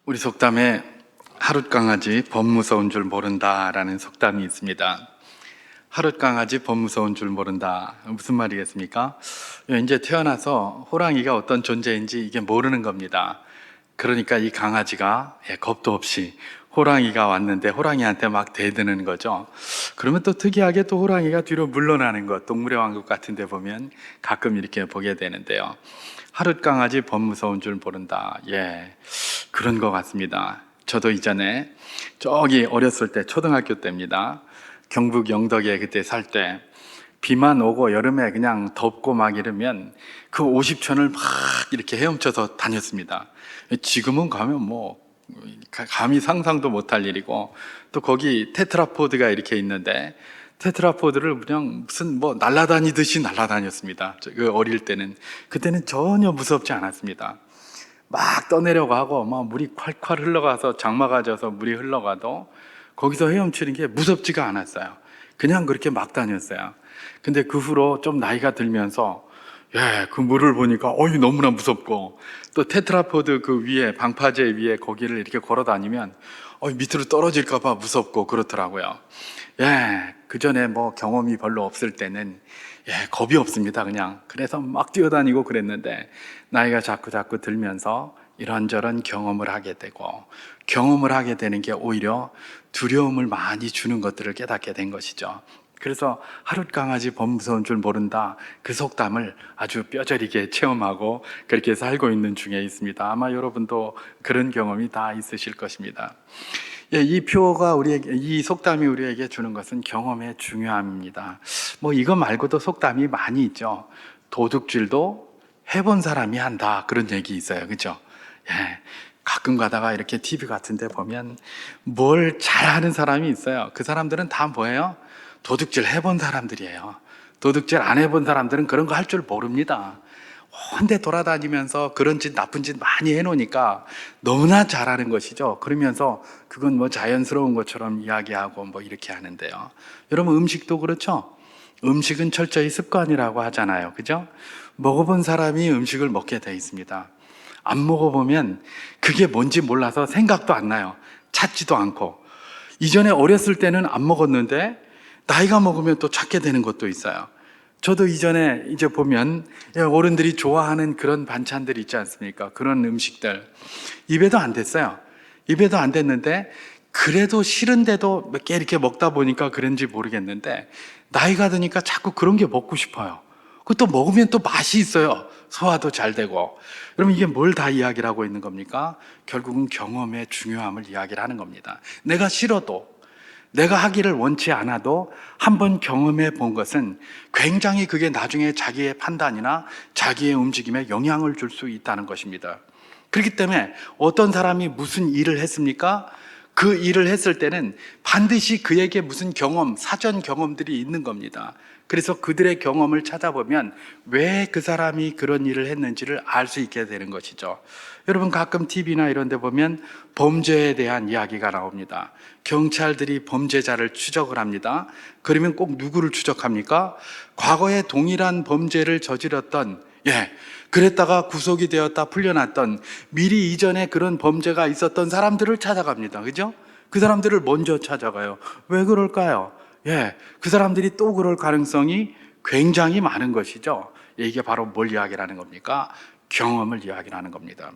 우리 속담에 하룻강아지 범 무서운 줄 모른다라는 속담이 있습니다. 하룻강아지 범 무서운 줄 모른다. 무슨 말이겠습니까? 이제 태어나서 호랑이가 어떤 존재인지 이게 모르는 겁니다. 그러니까 이 강아지가 겁도 없이 호랑이가 왔는데 호랑이한테 막 대드는 거죠. 그러면 또 특이하게 또 호랑이가 뒤로 물러나는 것, 동물의 왕국 같은 데 보면 가끔 이렇게 보게 되는데요. 하룻강아지 범 무서운 줄 모른다. 그런 것 같습니다. 저도 이전에 저기 어렸을 때 초등학교 때입니다. 경북 영덕에 그때 살 때 비만 오고 여름에 그냥 덥고 막 이러면 그 50촌을 막 이렇게 헤엄쳐서 다녔습니다. 지금은 가면 뭐 감히 상상도 못할 일이고, 또 거기 테트라포드가 이렇게 있는데 테트라포드를 그냥 무슨 뭐 날아다니듯이 날아다녔습니다. 그 어릴 때는. 그때는 전혀 무섭지 않았습니다. 막 떠내려가고 막 물이 콸콸 흘러가서 장마가 져서 물이 흘러가도 거기서 헤엄치는 게 무섭지가 않았어요. 그냥 그렇게 막 다녔어요. 근데 그 후로 좀 나이가 들면서 그 물을 보니까 너무나 무섭고, 또 테트라포드 그 위에 방파제 위에 거기를 이렇게 걸어 다니면 밑으로 떨어질까 봐 무섭고 그렇더라고요. 그 전에 뭐 경험이 별로 없을 때는 겁이 없습니다. 그냥 그래서 막 뛰어다니고 그랬는데, 나이가 자꾸 들면서 이런저런 경험을 하게 되고, 경험을 하게 되는 게 오히려 두려움을 많이 주는 것들을 깨닫게 된 것이죠. 그래서 하룻강아지 범 무서운 줄 모른다, 그 속담을 아주 뼈저리게 체험하고 그렇게 살고 있는 중에 있습니다. 아마 여러분도 그런 경험이 다 있으실 것입니다. 이 표가 이 속담이 우리에게 주는 것은 경험의 중요함입니다. 뭐 이거 말고도 속담이 많이 있죠. 도둑질도 해본 사람이 한다, 그런 얘기 있어요. 그죠? 가끔 가다가 이렇게 TV 같은 데 보면 뭘 잘하는 사람이 있어요. 그 사람들은 다 뭐예요? 도둑질 해본 사람들이에요. 도둑질 안 해본 사람들은 그런 거 할 줄 모릅니다. 혼자 돌아다니면서 그런 짓, 나쁜 짓 많이 해놓으니까 너무나 잘하는 것이죠. 그러면서 그건 뭐 자연스러운 것처럼 이야기하고 뭐 이렇게 하는데요. 여러분, 음식도 그렇죠? 음식은 철저히 습관이라고 하잖아요. 그죠? 먹어본 사람이 음식을 먹게 돼 있습니다. 안 먹어보면 그게 뭔지 몰라서 생각도 안 나요. 찾지도 않고. 이전에 어렸을 때는 안 먹었는데 나이가 먹으면 또 찾게 되는 것도 있어요. 저도 이전에 이제 보면 어른들이 좋아하는 그런 반찬들 있지 않습니까? 그런 음식들 입에도 안 됐어요. 입에도 안 됐는데 그래도 싫은데도 몇 개 이렇게 먹다 보니까 그런지 모르겠는데, 나이가 드니까 자꾸 그런 게 먹고 싶어요. 그것도 먹으면 또 맛이 있어요. 소화도 잘 되고. 그럼 이게 뭘 다 이야기를 하고 있는 겁니까? 결국은 경험의 중요함을 이야기를 하는 겁니다. 내가 싫어도, 내가 하기를 원치 않아도 한번 경험해 본 것은 굉장히 그게 나중에 자기의 판단이나 자기의 움직임에 영향을 줄 수 있다는 것입니다. 그렇기 때문에 어떤 사람이 무슨 일을 했습니까? 그 일을 했을 때는 반드시 그에게 무슨 경험, 사전 경험들이 있는 겁니다. 그래서 그들의 경험을 찾아보면 왜 그 사람이 그런 일을 했는지를 알 수 있게 되는 것이죠. 여러분, 가끔 TV나 이런 데 보면 범죄에 대한 이야기가 나옵니다. 경찰들이 범죄자를 추적을 합니다. 그러면 꼭 누구를 추적합니까? 과거에 동일한 범죄를 저질렀던, 그랬다가 구속이 되었다 풀려났던, 미리 이전에 그런 범죄가 있었던 사람들을 찾아갑니다. 그죠? 그 사람들을 먼저 찾아가요. 왜 그럴까요? 그 사람들이 또 그럴 가능성이 굉장히 많은 것이죠. 이게 바로 뭘 이야기하는 겁니까? 경험을 이야기하는 겁니다.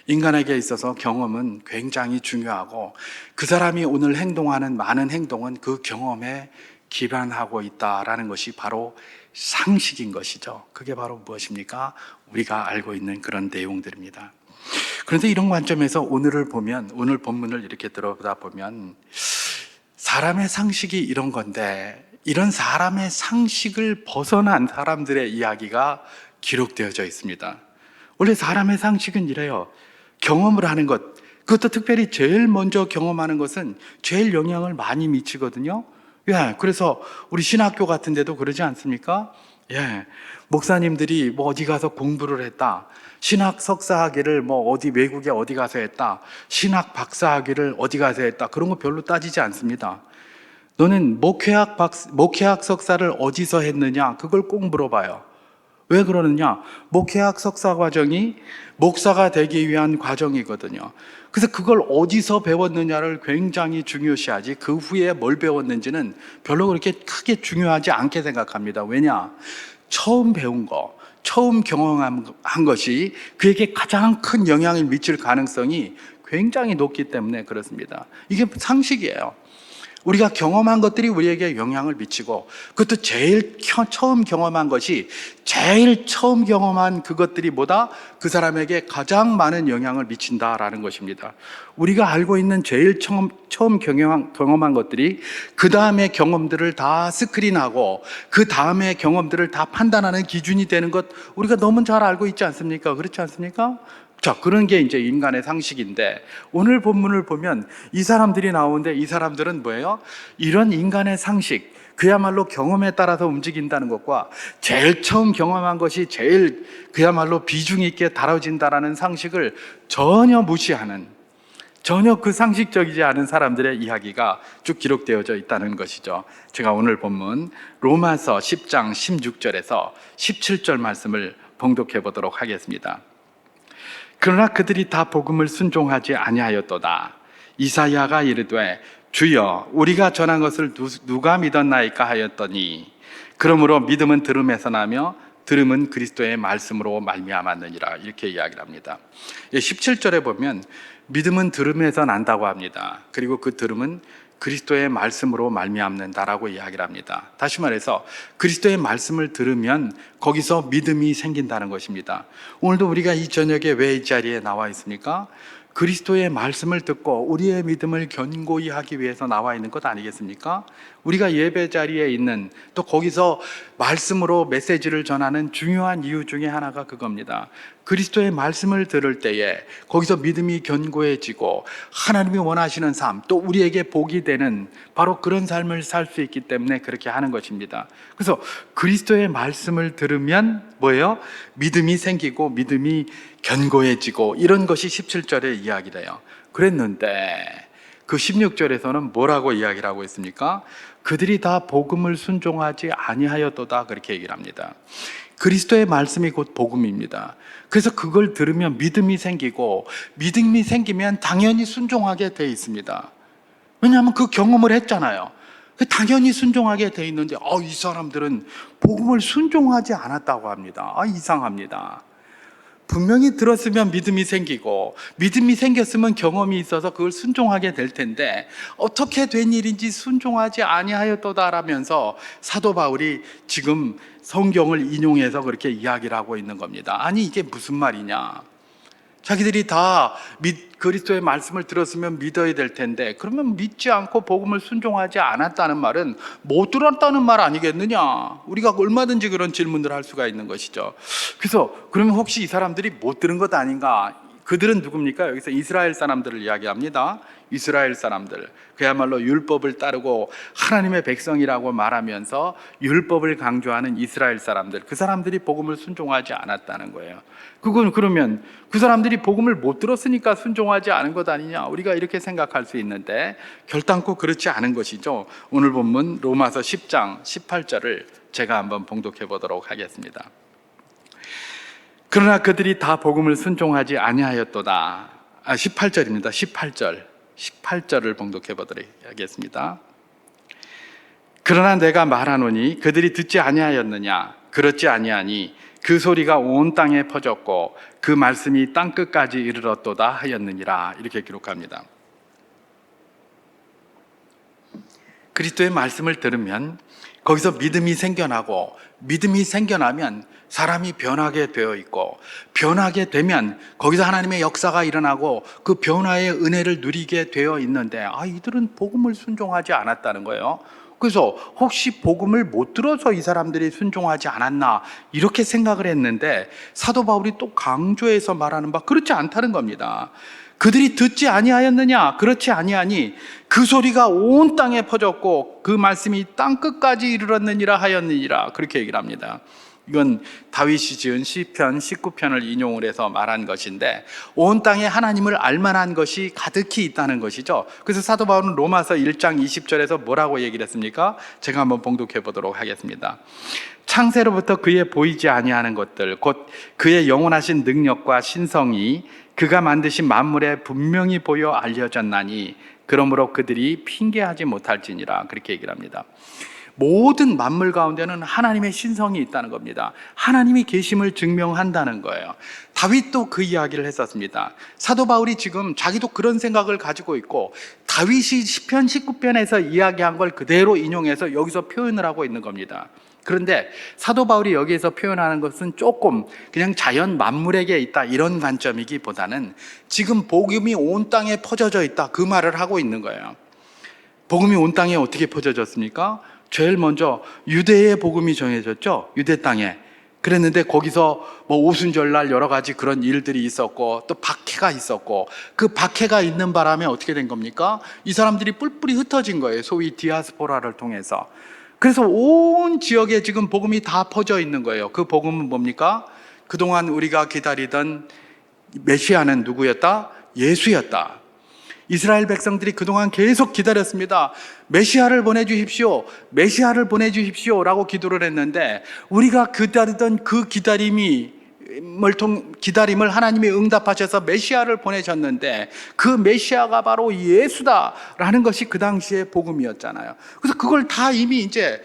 인간에게 있어서 경험은 굉장히 중요하고, 그 사람이 오늘 행동하는 많은 행동은 그 경험에 기반하고 있다라는 것이 바로 상식인 것이죠. 그게 바로 무엇입니까? 우리가 알고 있는 그런 내용들입니다. 그런데 이런 관점에서 오늘 본문을 이렇게 들어보다 보면 사람의 상식이 이런 건데, 이런 사람의 상식을 벗어난 사람들의 이야기가 기록되어져 있습니다. 원래 사람의 상식은 이래요. 경험을 하는 것, 그것도 특별히 제일 먼저 경험하는 것은 제일 영향을 많이 미치거든요. 그래서 우리 신학교 같은 데도 그러지 않습니까? 목사님들이 뭐 어디 가서 공부를 했다, 신학 석사학위를 뭐 어디 외국에 어디 가서 했다, 신학 박사학위를 어디 가서 했다, 그런 거 별로 따지지 않습니다. 너는 목회학 석사를 어디서 했느냐, 그걸 꼭 물어봐요. 왜 그러느냐? 목회학 석사 과정이 목사가 되기 위한 과정이거든요. 그래서 그걸 어디서 배웠느냐를 굉장히 중요시하지, 그 후에 뭘 배웠는지는 별로 그렇게 크게 중요하지 않게 생각합니다. 왜냐? 처음 배운 거, 처음 경험한 것이 그에게 가장 큰 영향을 미칠 가능성이 굉장히 높기 때문에 그렇습니다. 이게 상식이에요. 우리가 경험한 것들이 우리에게 영향을 미치고, 그것도 제일 처음 경험한 것이 제일 처음 경험한 그것들이 뭐다? 그 사람에게 가장 많은 영향을 미친다라는 것입니다. 우리가 알고 있는 제일 처음 경험한 것들이 그 다음의 경험들을 다 스크린하고 그 다음의 경험들을 다 판단하는 기준이 되는 것, 우리가 너무 잘 알고 있지 않습니까? 그렇지 않습니까? 자, 그런 게 이제 인간의 상식인데, 오늘 본문을 보면 이 사람들이 나오는데, 이 사람들은 뭐예요? 이런 인간의 상식, 그야말로 경험에 따라서 움직인다는 것과 제일 처음 경험한 것이 제일 그야말로 비중 있게 다뤄진다라는 상식을 전혀 무시하는, 전혀 그 상식적이지 않은 사람들의 이야기가 쭉 기록되어져 있다는 것이죠. 제가 오늘 본문 로마서 10장 16절에서 17절 말씀을 봉독해 보도록 하겠습니다. 그러나 그들이 다 복음을 순종하지 아니하였도다. 이사야가 이르되 주여 우리가 전한 것을 누가 믿었나이까 하였더니, 그러므로 믿음은 들음에서 나며 들음은 그리스도의 말씀으로 말미암았느니라, 이렇게 이야기를 합니다. 17절에 보면 믿음은 들음에서 난다고 합니다. 그리고 그 들음은 그리스도의 말씀으로 말미암는다라고 이야기를 합니다. 다시 말해서 그리스도의 말씀을 들으면 거기서 믿음이 생긴다는 것입니다. 오늘도 우리가 이 저녁에 왜 이 자리에 나와 있습니까? 그리스도의 말씀을 듣고 우리의 믿음을 견고히 하기 위해서 나와 있는 것 아니겠습니까? 우리가 예배 자리에 있는, 또 거기서 말씀으로 메시지를 전하는 중요한 이유 중에 하나가 그겁니다. 그리스도의 말씀을 들을 때에 거기서 믿음이 견고해지고 하나님이 원하시는 삶, 또 우리에게 복이 되는 바로 그런 삶을 살 수 있기 때문에 그렇게 하는 것입니다. 그래서 그리스도의 말씀을 들으면 뭐예요? 믿음이 생기고 믿음이 견고해지고, 이런 것이 17절의 이야기래요. 그랬는데 그 16절에서는 뭐라고 이야기를 하고 있습니까? 그들이 다 복음을 순종하지 아니하였도다, 그렇게 얘기를 합니다. 그리스도의 말씀이 곧 복음입니다. 그래서 그걸 들으면 믿음이 생기고, 믿음이 생기면 당연히 순종하게 돼 있습니다. 왜냐하면 그 경험을 했잖아요. 당연히 순종하게 돼 있는데, 이 사람들은 복음을 순종하지 않았다고 합니다. 이상합니다. 분명히 들었으면 믿음이 생기고, 믿음이 생겼으면 경험이 있어서 그걸 순종하게 될 텐데, 어떻게 된 일인지 순종하지 아니하였도다라면서 사도 바울이 지금 성경을 인용해서 그렇게 이야기를 하고 있는 겁니다. 아니, 이게 무슨 말이냐? 자기들이 다 그리스도의 말씀을 들었으면 믿어야 될 텐데, 그러면 믿지 않고 복음을 순종하지 않았다는 말은 못 들었다는 말 아니겠느냐? 우리가 얼마든지 그런 질문을 할 수가 있는 것이죠. 그래서 그러면 혹시 이 사람들이 못 들은 것 아닌가? 그들은 누굽니까? 여기서 이스라엘 사람들을 이야기합니다. 이스라엘 사람들, 그야말로 율법을 따르고 하나님의 백성이라고 말하면서 율법을 강조하는 이스라엘 사람들, 그 사람들이 복음을 순종하지 않았다는 거예요. 그건 그러면 그 사람들이 복음을 못 들었으니까 순종하지 않은 것 아니냐, 우리가 이렇게 생각할 수 있는데 결단코 그렇지 않은 것이죠. 오늘 본문 로마서 10장 18절을 제가 한번 봉독해 보도록 하겠습니다. 그러나 그들이 다 복음을 순종하지 아니하였도다. 18절입니다. 18절을 봉독해 보도록 하겠습니다. 그러나 내가 말하노니 그들이 듣지 아니하였느냐? 그렇지 아니하니 그 소리가 온 땅에 퍼졌고 그 말씀이 땅 끝까지 이르렀도다 하였느니라, 이렇게 기록합니다. 그리스도의 말씀을 들으면 거기서 믿음이 생겨나고, 믿음이 생겨나면 사람이 변하게 되어 있고, 변하게 되면 거기서 하나님의 역사가 일어나고 그 변화의 은혜를 누리게 되어 있는데, 이들은 복음을 순종하지 않았다는 거예요. 그래서 혹시 복음을 못 들어서 이 사람들이 순종하지 않았나, 이렇게 생각을 했는데 사도 바울이 또 강조해서 말하는 바 그렇지 않다는 겁니다. 그들이 듣지 아니하였느냐? 그렇지 아니하니 그 소리가 온 땅에 퍼졌고 그 말씀이 땅 끝까지 이르렀느니라 하였느니라, 그렇게 얘기를 합니다. 이건 다윗이 지은 시편 19편을 인용을 해서 말한 것인데, 온 땅에 하나님을 알만한 것이 가득히 있다는 것이죠. 그래서 사도 바울은 로마서 1장 20절에서 뭐라고 얘기를 했습니까? 제가 한번 봉독해 보도록 하겠습니다. 창세로부터 그의 보이지 아니하는 것들, 곧 그의 영원하신 능력과 신성이 그가 만드신 만물에 분명히 보여 알려졌나니 그러므로 그들이 핑계하지 못할지니라, 그렇게 얘기를 합니다. 모든 만물 가운데는 하나님의 신성이 있다는 겁니다. 하나님이 계심을 증명한다는 거예요. 다윗도 그 이야기를 했었습니다. 사도 바울이 지금 자기도 그런 생각을 가지고 있고, 다윗이 시편 19편에서 이야기한 걸 그대로 인용해서 여기서 표현을 하고 있는 겁니다. 그런데 사도 바울이 여기에서 표현하는 것은 조금 그냥 자연 만물에게 있다 이런 관점이기보다는 지금 복음이 온 땅에 퍼져져 있다, 그 말을 하고 있는 거예요. 복음이 온 땅에 어떻게 퍼져졌습니까? 제일 먼저 유대의 복음이 정해졌죠. 유대 땅에. 그랬는데 거기서 뭐 오순절날 여러 가지 그런 일들이 있었고, 또 박해가 있었고, 그 박해가 있는 바람에 어떻게 된 겁니까? 이 사람들이 뿔뿔이 흩어진 거예요. 소위 디아스포라를 통해서. 그래서 온 지역에 지금 복음이 다 퍼져 있는 거예요. 그 복음은 뭡니까? 그동안 우리가 기다리던 메시아는 누구였다? 예수였다. 이스라엘 백성들이 그동안 계속 기다렸습니다. 메시아를 보내주십시오, 메시아를 보내주십시오 라고 기도를 했는데, 우리가 기다리던 그 기다림을 하나님이 응답하셔서 메시아를 보내셨는데, 그 메시아가 바로 예수다라는 것이 그 당시의 복음이었잖아요. 그래서 그걸 다 이미 이제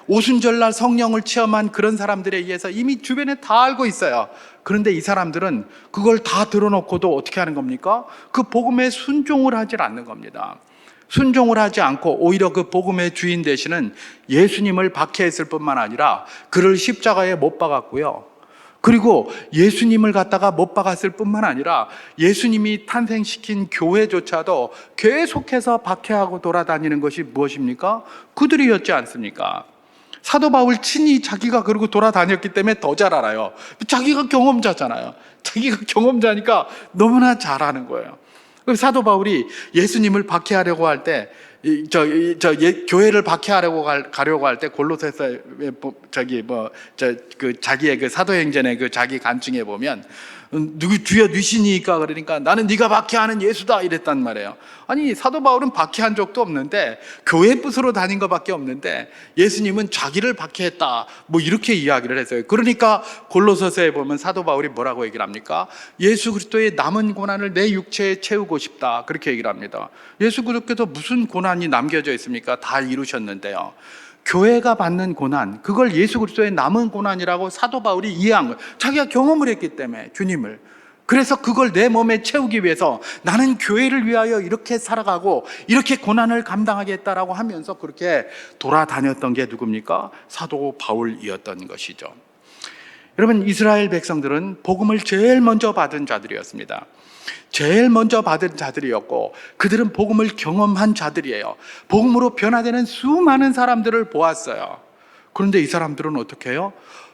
오순절날 성령을 체험한 그런 사람들에 의해서 이미 주변에 다 알고 있어요. 그런데 이 사람들은 그걸 다 들어놓고도 어떻게 하는 겁니까? 그 복음에 순종을 하질 않는 겁니다. 순종을 하지 않고 오히려 그 복음의 주인 되시는 예수님을 박해했을 뿐만 아니라 그를 십자가에 못 박았고요. 그리고 예수님을 갖다가 못 박았을 뿐만 아니라 예수님이 탄생시킨 교회조차도 계속해서 박해하고 돌아다니는 것이 무엇입니까? 그들이었지 않습니까? 사도 바울 친히 자기가 그러고 돌아다녔기 때문에 더 잘 알아요. 자기가 경험자잖아요. 자기가 경험자니까 너무나 잘 아는 거예요. 사도 바울이 예수님을 박해하려고 할 때, 교회를 박해하려고 가려고 할 때 골로새서 자기의 그 사도행전의 그 자기 간증에 보면, 누구 주여 누시니까 그러니까 나는 네가 박해하는 예수다 이랬단 말이에요. 아니, 사도 바울은 박해한 적도 없는데, 교회 부스로 다닌 것밖에 없는데 예수님은 자기를 박해했다 뭐 이렇게 이야기를 했어요. 그러니까 골로새서에 보면 사도 바울이 뭐라고 얘기를 합니까? 예수 그리스도의 남은 고난을 내 육체에 채우고 싶다, 그렇게 얘기를 합니다. 예수 그리스도께서 무슨 고난이 남겨져 있습니까? 다 이루셨는데요. 교회가 받는 고난, 그걸 예수 그리스도의 남은 고난이라고 사도 바울이 이해한 거예요. 자기가 경험을 했기 때문에, 주님을. 그래서 그걸 내 몸에 채우기 위해서 나는 교회를 위하여 이렇게 살아가고 이렇게 고난을 감당하겠다라고 하면서 그렇게 돌아다녔던 게 누굽니까? 사도 바울이었던 것이죠. 여러분, 이스라엘 백성들은 복음을 제일 먼저 받은 자들이었습니다. 제일 먼저 받은 자들이었고, 그들은 복음을 경험한 자들이에요. 복음으로 변화되는 수많은 사람들을 보았어요. 그런데 이 사람들은 어떻게 해요?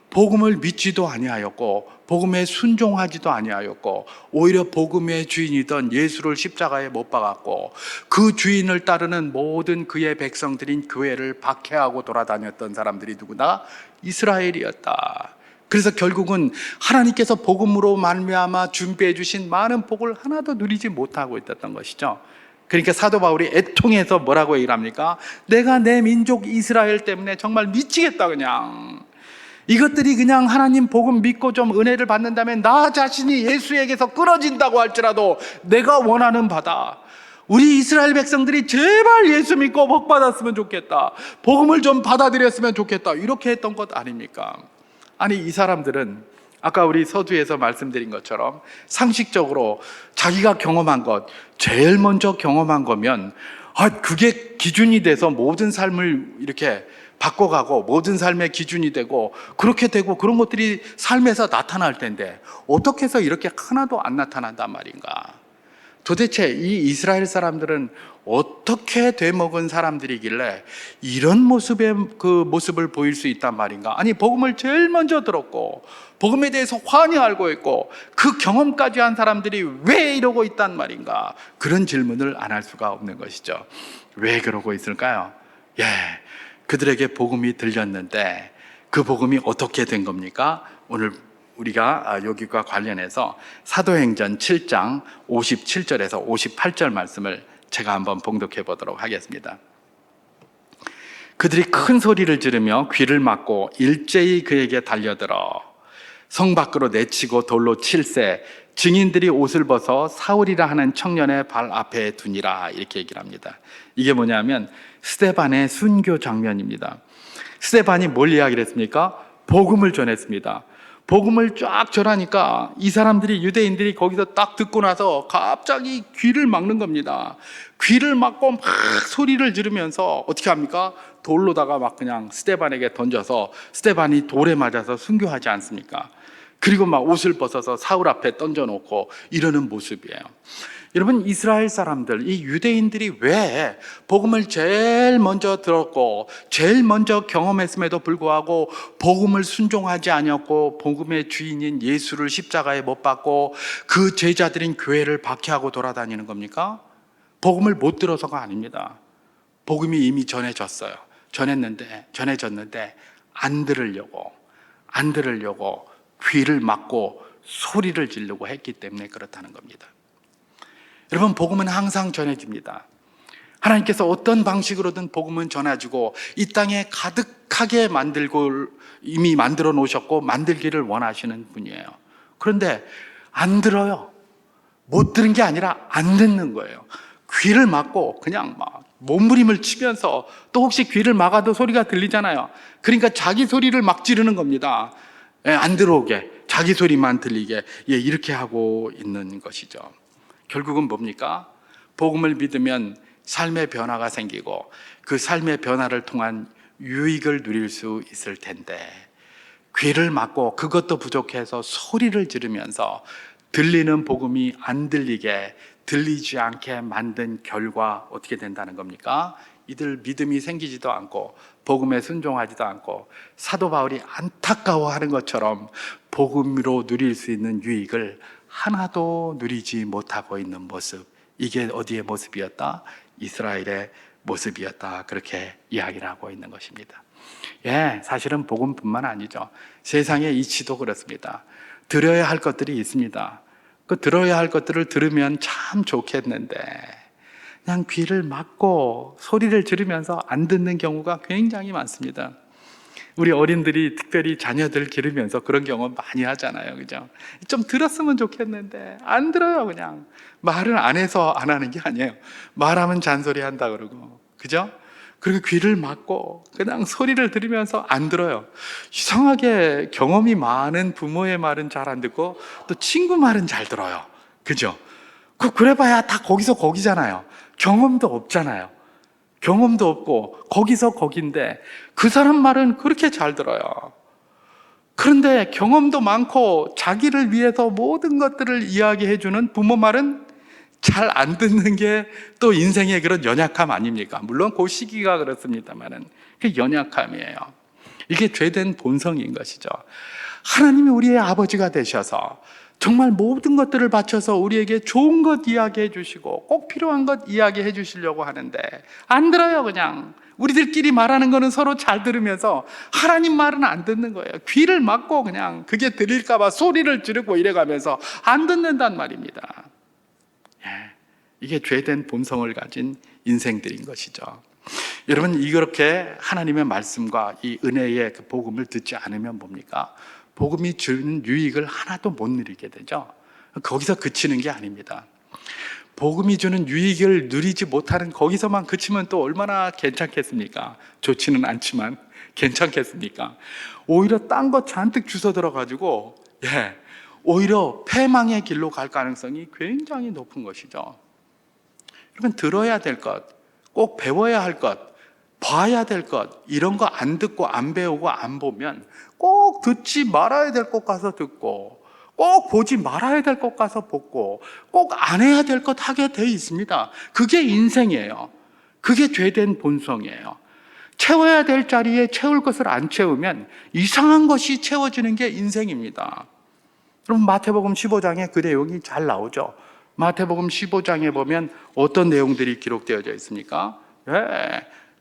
복음을 믿지도 아니하였고 복음에 순종하지도 아니하였고, 오히려 복음의 주인이던 예수를 십자가에 못 박았고, 그 주인을 따르는 모든 그의 백성들인 교회를 박해하고 돌아다녔던 사람들이 누구나 이스라엘이었다. 그래서 결국은 하나님께서 복음으로 말미암아 준비해 주신 많은 복을 하나도 누리지 못하고 있었던 것이죠. 그러니까 사도 바울이 애통해서 뭐라고 얘기를 합니까? 내가 내 민족 이스라엘 때문에 정말 미치겠다, 그냥. 이것들이 그냥 하나님 복음 믿고 좀 은혜를 받는다면 나 자신이 예수에게서 끊어진다고 할지라도 내가 원하는 바다. 우리 이스라엘 백성들이 제발 예수 믿고 복 받았으면 좋겠다, 복음을 좀 받아들였으면 좋겠다, 이렇게 했던 것 아닙니까? 아니, 이 사람들은 아까 우리 서두에서 말씀드린 것처럼 상식적으로 자기가 경험한 것, 제일 먼저 경험한 거면 그게 기준이 돼서 모든 삶을 이렇게 바꿔가고 모든 삶의 기준이 되고 그렇게 되고 그런 것들이 삶에서 나타날 텐데 어떻게 해서 이렇게 하나도 안 나타난단 말인가? 도대체 이 이스라엘 사람들은 어떻게 되먹은 사람들이길래 이런 모습을 보일 수 있단 말인가? 아니, 복음을 제일 먼저 들었고 복음에 대해서 환히 알고 있고 그 경험까지 한 사람들이 왜 이러고 있단 말인가? 그런 질문을 안 할 수가 없는 것이죠. 왜 그러고 있을까요? 그들에게 복음이 들렸는데 그 복음이 어떻게 된 겁니까? 오늘 우리가 여기과 관련해서 사도행전 7장 57절에서 58절 말씀을 제가 한번 봉독해 보도록 하겠습니다. 그들이 큰 소리를 지르며 귀를 막고 일제히 그에게 달려들어 성 밖으로 내치고 돌로 칠세, 증인들이 옷을 벗어 사울이라 하는 청년의 발 앞에 두니라, 이렇게 얘기를 합니다. 이게 뭐냐면 스데반의 순교 장면입니다. 스데반이 뭘 이야기를 했습니까? 복음을 전했습니다. 복음을 쫙 전하니까 이 사람들이, 유대인들이 거기서 딱 듣고 나서 갑자기 귀를 막는 겁니다. 귀를 막고 막 소리를 지르면서 어떻게 합니까? 돌로다가 막 그냥 스데반에게 던져서 스데반이 돌에 맞아서 순교하지 않습니까? 그리고 막 옷을 벗어서 사울 앞에 던져놓고 이러는 모습이에요. 여러분, 이스라엘 사람들, 이 유대인들이 왜 복음을 제일 먼저 들었고 제일 먼저 경험했음에도 불구하고 복음을 순종하지 않았고 복음의 주인인 예수를 십자가에 못 박고 그 제자들인 교회를 박해하고 돌아다니는 겁니까? 복음을 못 들어서가 아닙니다. 복음이 이미 전해졌는데 안 들으려고 귀를 막고 소리를 지르고 했기 때문에 그렇다는 겁니다. 여러분, 복음은 항상 전해집니다. 하나님께서 어떤 방식으로든 복음은 전해주고 이 땅에 가득하게 만들고 이미 만들어 놓으셨고 만들기를 원하시는 분이에요. 그런데 안 들어요. 못 들은 게 아니라 안 듣는 거예요. 귀를 막고 그냥 막 몸부림을 치면서, 또 혹시 귀를 막아도 소리가 들리잖아요. 그러니까 자기 소리를 막 지르는 겁니다. 안 들어오게, 자기 소리만 들리게, 이렇게 하고 있는 것이죠. 결국은 뭡니까? 복음을 믿으면 삶의 변화가 생기고 그 삶의 변화를 통한 유익을 누릴 수 있을 텐데, 귀를 막고 그것도 부족해서 소리를 지르면서 들리는 복음이 안 들리게, 들리지 않게 만든 결과 어떻게 된다는 겁니까? 이들 믿음이 생기지도 않고 복음에 순종하지도 않고 사도 바울이 안타까워하는 것처럼 복음으로 누릴 수 있는 유익을 하나도 누리지 못하고 있는 모습, 이게 어디의 모습이었다? 이스라엘의 모습이었다. 그렇게 이야기를 하고 있는 것입니다. 사실은 복음뿐만 아니죠. 세상의 이치도 그렇습니다. 들어야 할 것들이 있습니다. 그 들어야 할 것들을 들으면 참 좋겠는데 그냥 귀를 막고 소리를 지르면서 안 듣는 경우가 굉장히 많습니다. 우리 어린들이 특별히 자녀들 기르면서 그런 경험 많이 하잖아요. 그죠? 좀 들었으면 좋겠는데 안 들어요. 그냥 말은 안 해서 안 하는 게 아니에요. 말하면 잔소리 한다 그러고, 그죠? 그리고 귀를 막고 그냥 소리를 들으면서 안 들어요. 이상하게 경험이 많은 부모의 말은 잘 안 듣고 또 친구 말은 잘 들어요. 그죠? 그래봐야 다 거기서 거기잖아요. 경험도 없잖아요. 경험도 없고 거기서 거긴데 그 사람 말은 그렇게 잘 들어요. 그런데 경험도 많고 자기를 위해서 모든 것들을 이야기해주는 부모 말은 잘 안 듣는 게 또 인생의 그런 연약함 아닙니까? 물론 그 시기가 그렇습니다만은 그 연약함이에요. 이게 죄된 본성인 것이죠. 하나님이 우리의 아버지가 되셔서 정말 모든 것들을 바쳐서 우리에게 좋은 것 이야기해 주시고 꼭 필요한 것 이야기해 주시려고 하는데 안 들어요. 그냥 우리들끼리 말하는 거는 서로 잘 들으면서 하나님 말은 안 듣는 거예요. 귀를 막고 그냥 그게 들릴까 봐 소리를 지르고 이래가면서 안 듣는단 말입니다. 이게 죄된 본성을 가진 인생들인 것이죠. 여러분, 이렇게 하나님의 말씀과 이 은혜의 그 복음을 듣지 않으면 뭡니까? 복음이 주는 유익을 하나도 못 누리게 되죠. 거기서 그치는 게 아닙니다. 복음이 주는 유익을 누리지 못하는 거기서만 그치면 또 얼마나 괜찮겠습니까? 좋지는 않지만 괜찮겠습니까? 오히려 딴 거 잔뜩 주워 들어가지고 오히려 패망의 길로 갈 가능성이 굉장히 높은 것이죠. 여러분, 들어야 될 것, 꼭 배워야 할 것, 봐야 될 것, 이런 거 안 듣고 안 배우고 안 보면 꼭 듣지 말아야 될 것 가서 듣고 꼭 보지 말아야 될 것 가서 보고 꼭 안 해야 될 것 하게 돼 있습니다. 그게 인생이에요. 그게 죄된 본성이에요. 채워야 될 자리에 채울 것을 안 채우면 이상한 것이 채워지는 게 인생입니다. 여러분, 마태복음 15장에 그 내용이 잘 나오죠. 마태복음 15장에 보면 어떤 내용들이 기록되어져 있습니까?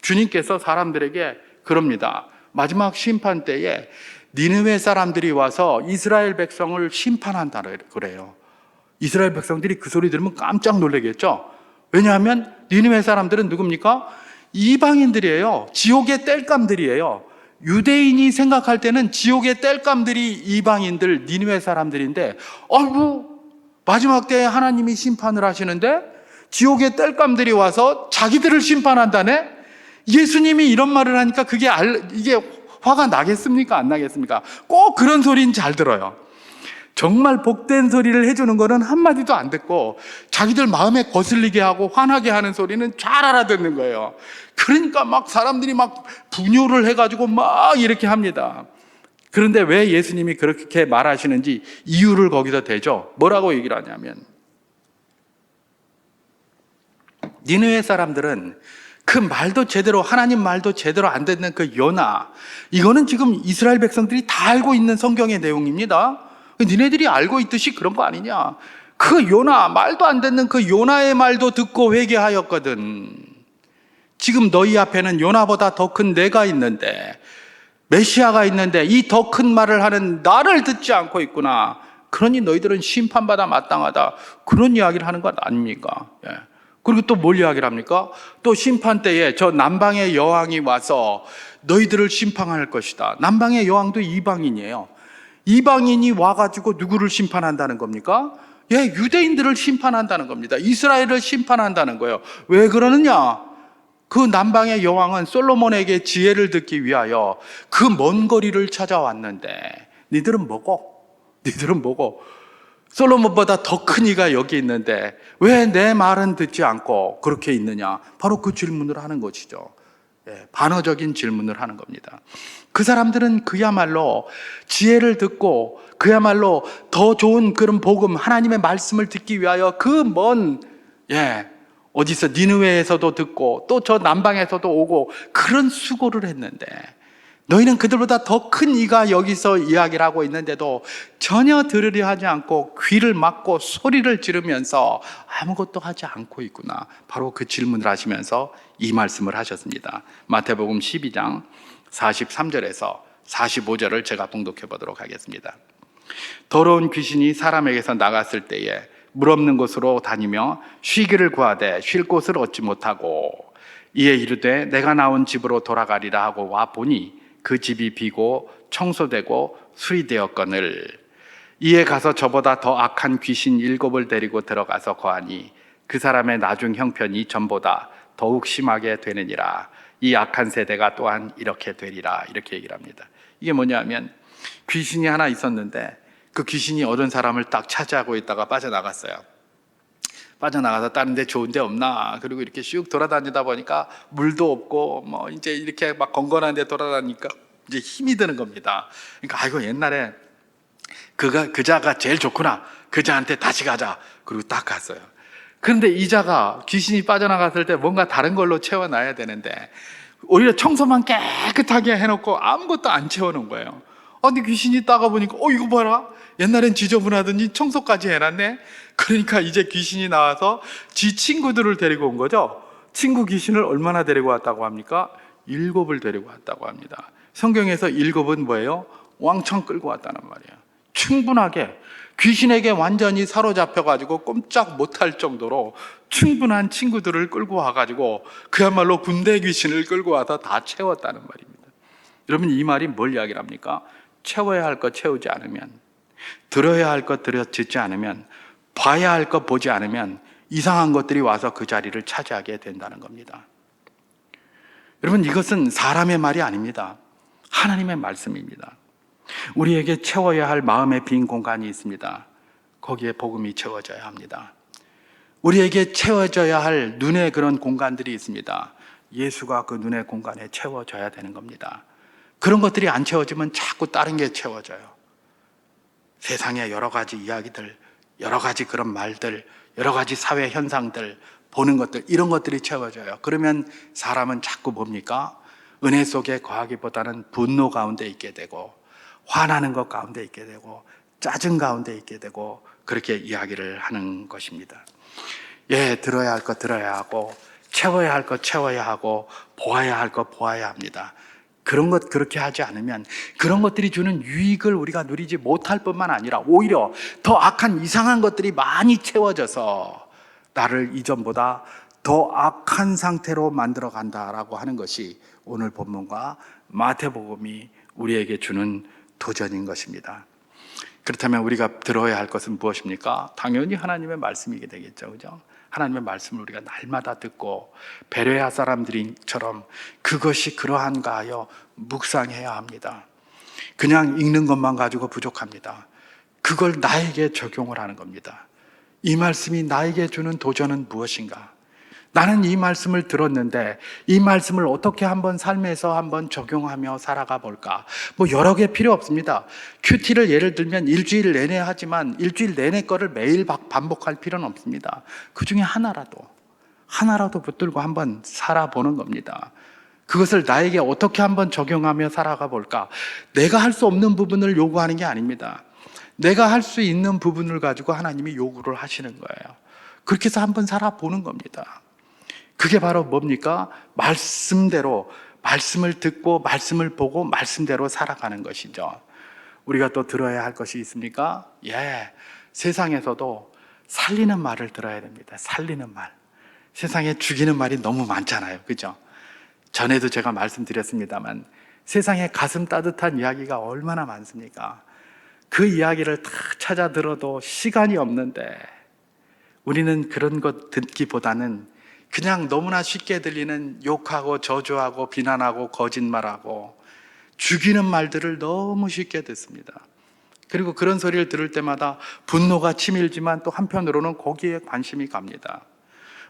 주님께서 사람들에게 그럽니다. 마지막 심판 때에 니느웨 사람들이 와서 이스라엘 백성을 심판한다 그래요. 이스라엘 백성들이 그 소리 들으면 깜짝 놀라겠죠. 왜냐하면 니느웨 사람들은 누굽니까? 이방인들이에요. 지옥의 땔감들이에요. 유대인이 생각할 때는 지옥의 땔감들이 이방인들, 니느웨 사람들인데, 아이고, 마지막 때에 하나님이 심판을 하시는데 지옥의 땔감들이 와서 자기들을 심판한다네? 예수님이 이런 말을 하니까 이게 화가 나겠습니까? 안 나겠습니까? 꼭 그런 소리는 잘 들어요. 정말 복된 소리를 해주는 거는 한마디도 안 듣고 자기들 마음에 거슬리게 하고 화나게 하는 소리는 잘 알아듣는 거예요. 그러니까 막 사람들이 막 분요를 해가지고 막 이렇게 합니다. 그런데 왜 예수님이 그렇게 말하시는지 이유를 거기서 대죠. 뭐라고 얘기를 하냐면, 니느웨 사람들은 그 말도 제대로, 하나님 말도 제대로 안 듣는 그 요나, 이거는 지금 이스라엘 백성들이 다 알고 있는 성경의 내용입니다. 니네들이 알고 있듯이 그런 거 아니냐. 그 요나, 말도 안 듣는 그 요나의 말도 듣고 회개하였거든. 지금 너희 앞에는 요나보다 더 큰 내가 있는데, 메시아가 있는데 이 더 큰 말을 하는 나를 듣지 않고 있구나. 그러니 너희들은 심판받아 마땅하다. 그런 이야기를 하는 것 아닙니까? 예. 그리고 또 뭘 이야기를 합니까? 또 심판 때에 저 남방의 여왕이 와서 너희들을 심판할 것이다. 남방의 여왕도 이방인이에요. 이방인이 와가지고 누구를 심판한다는 겁니까? 예, 유대인들을 심판한다는 겁니다. 이스라엘을 심판한다는 거예요. 왜 그러느냐? 그 남방의 여왕은 솔로몬에게 지혜를 듣기 위하여 그 먼 거리를 찾아왔는데, 니들은 뭐고? 솔로몬보다 더 큰 이가 여기 있는데 왜 내 말은 듣지 않고 그렇게 있느냐? 바로 그 질문을 하는 것이죠. 예, 반어적인 질문을 하는 겁니다. 그 사람들은 그야말로 지혜를 듣고 그야말로 더 좋은 그런 복음, 하나님의 말씀을 듣기 위하여 그 먼, 어디서 니느웨에서도 듣고 또 저 남방에서도 오고 그런 수고를 했는데, 너희는 그들보다 더 큰 이가 여기서 이야기를 하고 있는데도 전혀 들으려 하지 않고 귀를 막고 소리를 지르면서 아무것도 하지 않고 있구나. 바로 그 질문을 하시면서 이 말씀을 하셨습니다. 마태복음 12장 43절에서 45절을 제가 봉독해 보도록 하겠습니다. 더러운 귀신이 사람에게서 나갔을 때에 물 없는 곳으로 다니며 쉬기를 구하되 쉴 곳을 얻지 못하고 이에 이르되 내가 나온 집으로 돌아가리라 하고 와 보니 그 집이 비고 청소되고 수리되었거늘 이에 가서 저보다 더 악한 귀신 7을 데리고 들어가서 거하니 그 사람의 나중 형편이 전보다 더욱 심하게 되느니라. 이 악한 세대가 또한 이렇게 되리라. 이렇게 얘기를 합니다. 이게 뭐냐면, 귀신이 하나 있었는데 그 귀신이 어떤 사람을 딱 차지하고 있다가 빠져나갔어요. 빠져나가서 다른 데 좋은 데 없나? 그리고 이렇게 슉 돌아다니다 보니까 물도 없고 이제 이렇게 막 건건한 데 돌아다니까 이제 힘이 드는 겁니다. 그러니까 아이고 옛날에 그자가 제일 좋구나. 그자한테 다시 가자. 그리고 딱 갔어요. 그런데 이자가 귀신이 빠져나갔을 때 뭔가 다른 걸로 채워놔야 되는데 오히려 청소만 깨끗하게 해놓고 아무것도 안 채워놓은 거예요. 근데 귀신이 따가보니까 이거 봐라. 옛날엔 지저분하더니 청소까지 해놨네. 그러니까 이제 귀신이 나와서 지 친구들을 데리고 온 거죠. 친구 귀신을 얼마나 데리고 왔다고 합니까? 7을 데리고 왔다고 합니다. 성경에서 7은 뭐예요? 왕창 끌고 왔다는 말이에요. 충분하게 귀신에게 완전히 사로잡혀가지고 꼼짝 못할 정도로 충분한 친구들을 끌고 와가지고 그야말로 군대 귀신을 끌고 와서 다 채웠다는 말입니다. 여러분, 이 말이 뭘 이야기를 합니까? 채워야 할 것 채우지 않으면, 들어야 할 것 듣지 않으면, 봐야 할 것 보지 않으면 이상한 것들이 와서 그 자리를 차지하게 된다는 겁니다. 여러분, 이것은 사람의 말이 아닙니다. 하나님의 말씀입니다. 우리에게 채워야 할 마음의 빈 공간이 있습니다. 거기에 복음이 채워져야 합니다. 우리에게 채워져야 할 눈의 그런 공간들이 있습니다. 예수가 그 눈의 공간에 채워져야 되는 겁니다. 그런 것들이 안 채워지면 자꾸 다른 게 채워져요. 세상의 여러 가지 이야기들, 여러 가지 그런 말들, 여러 가지 사회 현상들, 보는 것들, 이런 것들이 채워져요. 그러면 사람은 자꾸 뭡니까? 은혜 속에 거하기보다는 분노 가운데 있게 되고, 화나는 것 가운데 있게 되고, 짜증 가운데 있게 되고, 그렇게 이야기를 하는 것입니다. 들어야 할 것 들어야 하고, 채워야 할 것 채워야 하고, 보아야 할 것 보아야 합니다. 그런 것 그렇게 하지 않으면 그런 것들이 주는 유익을 우리가 누리지 못할 뿐만 아니라 오히려 더 악한 이상한 것들이 많이 채워져서 나를 이전보다 더 악한 상태로 만들어 간다라고 하는 것이 오늘 본문과 마태복음이 우리에게 주는 도전인 것입니다. 그렇다면 우리가 들어야 할 것은 무엇입니까? 당연히 하나님의 말씀이게 되겠죠. 그죠? 하나님의 말씀을 우리가 날마다 듣고 베레아 사람들처럼 그것이 그러한가 하여 묵상해야 합니다. 그냥 읽는 것만 가지고 부족합니다. 그걸 나에게 적용을 하는 겁니다. 이 말씀이 나에게 주는 도전은 무엇인가? 나는 이 말씀을 들었는데 이 말씀을 어떻게 한번 삶에서 한번 적용하며 살아가 볼까? 뭐 여러 개 필요 없습니다. 큐티를 예를 들면 일주일 내내 하지만 일주일 내내 거를 매일 반복할 필요는 없습니다. 그 중에 하나라도 붙들고 한번 살아보는 겁니다. 그것을 나에게 어떻게 한번 적용하며 살아가 볼까? 내가 할 수 없는 부분을 요구하는 게 아닙니다. 내가 할 수 있는 부분을 가지고 하나님이 요구를 하시는 거예요. 그렇게 해서 한번 살아보는 겁니다. 그게 바로 뭡니까? 말씀대로, 말씀을 듣고 말씀을 보고 말씀대로 살아가는 것이죠. 우리가 또 들어야 할 것이 있습니까? 세상에서도 살리는 말을 들어야 됩니다. 살리는 말. 세상에 죽이는 말이 너무 많잖아요. 그죠? 전에도 제가 말씀드렸습니다만 세상에 가슴 따뜻한 이야기가 얼마나 많습니까? 그 이야기를 다 찾아 들어도 시간이 없는데 우리는 그런 것 듣기보다는 그냥 너무나 쉽게 들리는 욕하고 저주하고 비난하고 거짓말하고 죽이는 말들을 너무 쉽게 듣습니다. 그리고 그런 소리를 들을 때마다 분노가 치밀지만 또 한편으로는 거기에 관심이 갑니다.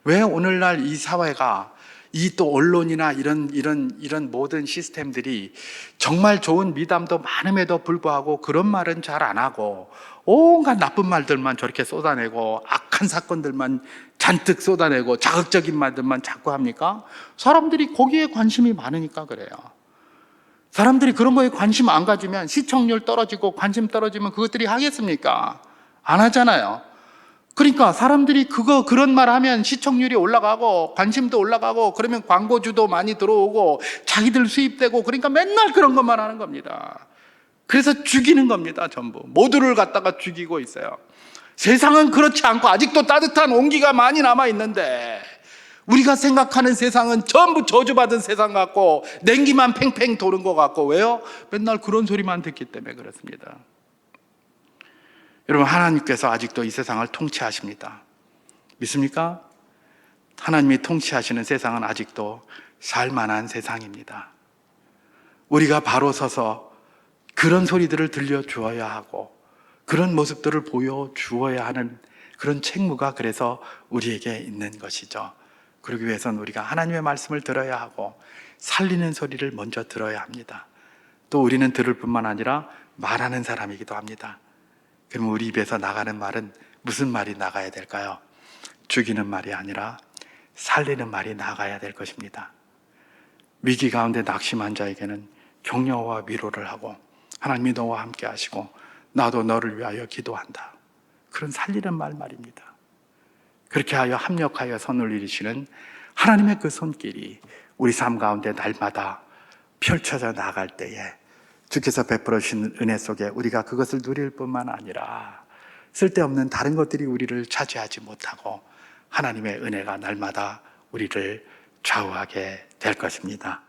왜 오늘날 이 사회가 이 또 언론이나 이런 모든 시스템들이 정말 좋은 미담도 많음에도 불구하고 그런 말은 잘 안 하고 온갖 나쁜 말들만 저렇게 쏟아내고 악한 사건들만 잔뜩 쏟아내고 자극적인 말들만 자꾸 합니까? 사람들이 거기에 관심이 많으니까 그래요. 사람들이 그런 거에 관심 안 가지면 시청률 떨어지고 관심 떨어지면 그것들이 하겠습니까? 안 하잖아요. 그러니까 사람들이 그런 말 하면 시청률이 올라가고 관심도 올라가고 그러면 광고주도 많이 들어오고 자기들 수입되고 그러니까 맨날 그런 것만 하는 겁니다. 그래서 죽이는 겁니다. 전부 모두를 갖다가 죽이고 있어요. 세상은 그렇지 않고 아직도 따뜻한 온기가 많이 남아있는데 우리가 생각하는 세상은 전부 저주받은 세상 같고 냉기만 팽팽 도는 것 같고 왜요? 맨날 그런 소리만 듣기 때문에 그렇습니다. 여러분, 하나님께서 아직도 이 세상을 통치하십니다. 믿습니까? 하나님이 통치하시는 세상은 아직도 살만한 세상입니다. 우리가 바로 서서 그런 소리들을 들려주어야 하고 그런 모습들을 보여주어야 하는 그런 책무가 그래서 우리에게 있는 것이죠. 그러기 위해서는 우리가 하나님의 말씀을 들어야 하고 살리는 소리를 먼저 들어야 합니다. 또 우리는 들을 뿐만 아니라 말하는 사람이기도 합니다. 그럼 우리 입에서 나가는 말은 무슨 말이 나가야 될까요? 죽이는 말이 아니라 살리는 말이 나가야 될 것입니다. 위기 가운데 낙심한 자에게는 격려와 위로를 하고 하나님이 너와 함께 하시고 나도 너를 위하여 기도한다. 그런 살리는 말입니다. 그렇게 하여 합력하여 선을 이루시는 하나님의 그 손길이 우리 삶 가운데 날마다 펼쳐져 나갈 때에 주께서 베풀어 주신 은혜 속에 우리가 그것을 누릴 뿐만 아니라 쓸데없는 다른 것들이 우리를 차지하지 못하고 하나님의 은혜가 날마다 우리를 좌우하게 될 것입니다.